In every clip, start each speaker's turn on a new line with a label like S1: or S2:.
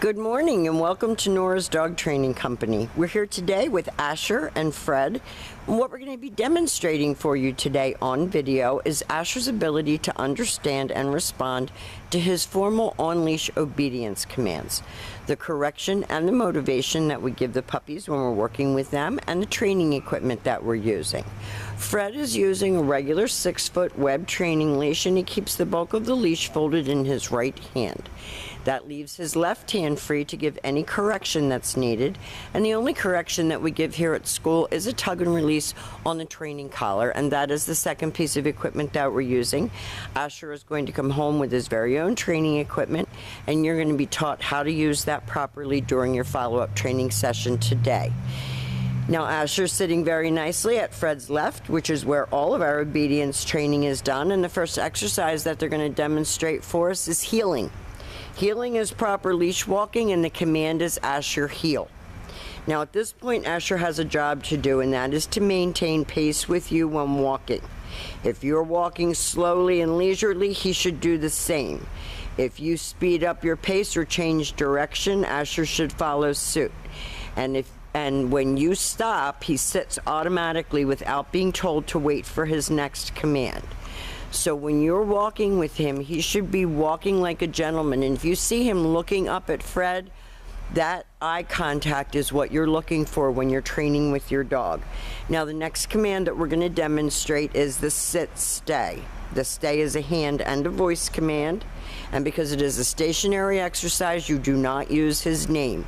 S1: Good morning and welcome to Nora's Dog Training Company. We're here today with Asher and Fred. And what we're going to be demonstrating for you today on video is Asher's ability to understand and respond to his formal on-leash obedience commands, the correction and the motivation that we give the puppies when we're working with them, and the training equipment that we're using. Fred is using a regular 6-foot web training leash, and he keeps the bulk of the leash folded in his right hand. That leaves his left hand free to give any correction that's needed, and the only correction that we give here at school is a tug and release on the training collar, and that is the second piece of equipment that we're using. Asher is going to come home with his very own training equipment, and you're going to be taught how to use that properly during your follow-up training session today. Now Asher's sitting very nicely at Fred's left, which is where all of our obedience training is done, and the first exercise that they're going to demonstrate for us is heeling. Heeling is proper leash walking, and the command is Asher heel. Now at this point Asher has a job to do, and that is to maintain pace with you when walking. If you're walking slowly and leisurely, he should do the same. If you speed up your pace or change direction, Asher should follow suit. And when you stop, he sits automatically without being told to wait for his next command. So when you're walking with him, he should be walking like a gentleman. And if you see him looking up at Fred, that eye contact is what you're looking for when you're training with your dog. Now the next command that we're going to demonstrate is the sit stay. The stay is a hand and a voice command, and because it is a stationary exercise, you do not use his name.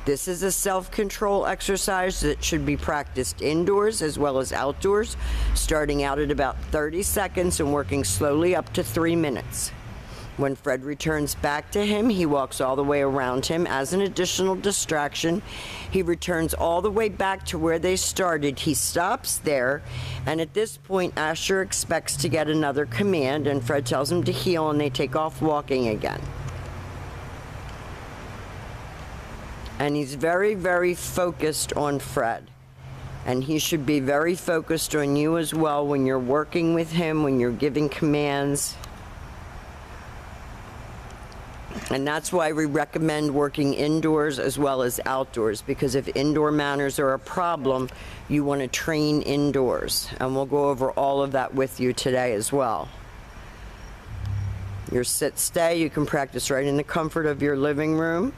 S1: This is a self-control exercise that should be practiced indoors as well as outdoors, starting out at about 30 seconds and working slowly up to 3 minutes. When Fred returns back to him, he walks all the way around him as an additional distraction. He returns all the way back to where they started. He stops there, and at this point Asher expects to get another command, and Fred tells him to heel, and they take off walking again. And he's very, very focused on Fred. And he should be very focused on you as well when you're working with him, when you're giving commands. And that's why we recommend working indoors as well as outdoors, because if indoor manners are a problem, you want to train indoors. And we'll go over all of that with you today as well. Your sit stay, you can practice right in the comfort of your living room.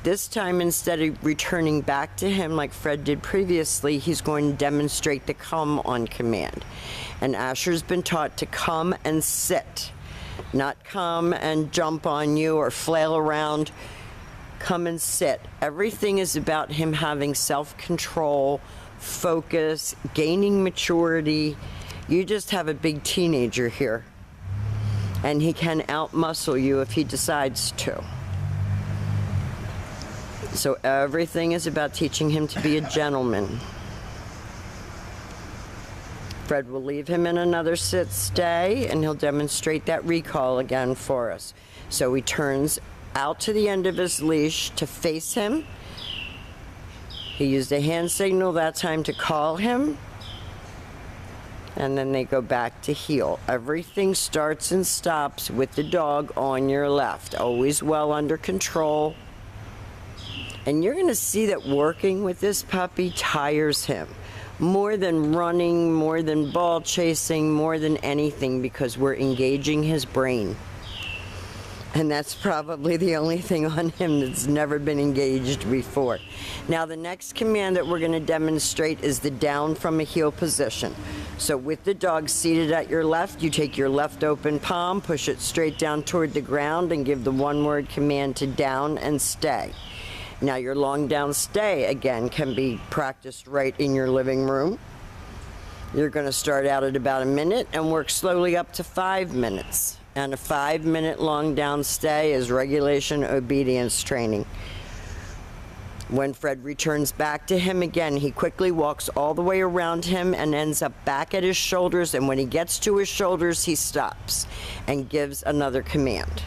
S1: This time, instead of returning back to him like Fred did previously, he's going to demonstrate the come on command. And Asher's been taught to come and sit, not come and jump on you or flail around. Come and sit. Everything is about him having self-control, focus, gaining maturity. You just have a big teenager here, and he can out-muscle you if he decides to. So everything is about teaching him to be a gentleman. Fred will leave him in another sit stay, and he'll demonstrate that recall again for us. So he turns out to the end of his leash to face him. He used a hand signal that time to call him, and then they go back to heel. Everything starts and stops with the dog on your left, always well under control. And you're going to see that working with this puppy tires him more than running, more than ball chasing, more than anything, because we're engaging his brain. And that's probably the only thing on him that's never been engaged before. Now the next command that we're going to demonstrate is the down from a heel position. So with the dog seated at your left, you take your left open palm, push it straight down toward the ground, and give the one-word command to down and stay. Now your long down stay, again, can be practiced right in your living room. You're going to start out at about a minute and work slowly up to 5 minutes. And a 5-minute long down stay is regulation obedience training. When Fred returns back to him again, he quickly walks all the way around him and ends up back at his shoulders, and when he gets to his shoulders, he stops and gives another command.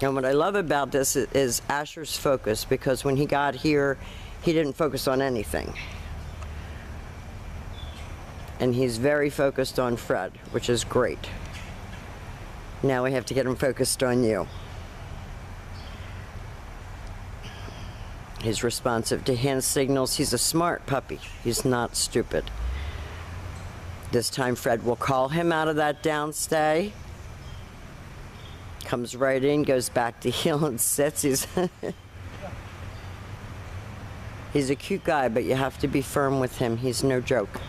S1: And what I love about this is Asher's focus, because when he got here, he didn't focus on anything. And he's very focused on Fred, which is great. Now we have to get him focused on you. He's responsive to hand signals. He's a smart puppy. He's not stupid. This time Fred will call him out of that downstay. Comes right in, goes back to heel and sits. He's a cute guy, but you have to be firm with him. He's no joke.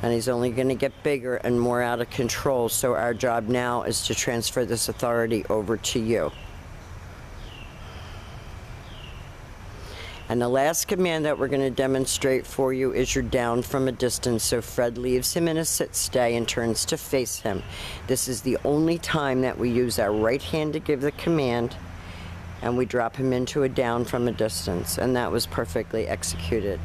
S1: And he's only going to get bigger and more out of control. So our job now is to transfer this authority over to you. And the last command that we're going to demonstrate for you is your down from a distance. So Fred leaves him in a sit stay and turns to face him. This is the only time that we use our right hand to give the command, and we drop him into a down from a distance, and that was perfectly executed.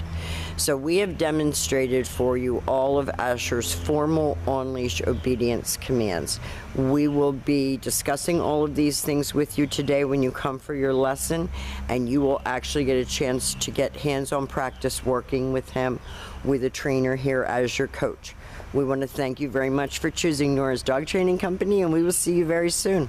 S1: So we have demonstrated for you all of Asher's formal on-leash obedience commands. We will be discussing all of these things with you today when you come for your lesson, and you will actually get a chance to get hands-on practice working with him with a trainer here as your coach. We want to thank you very much for choosing Nora's Dog Training Company, and we will see you very soon.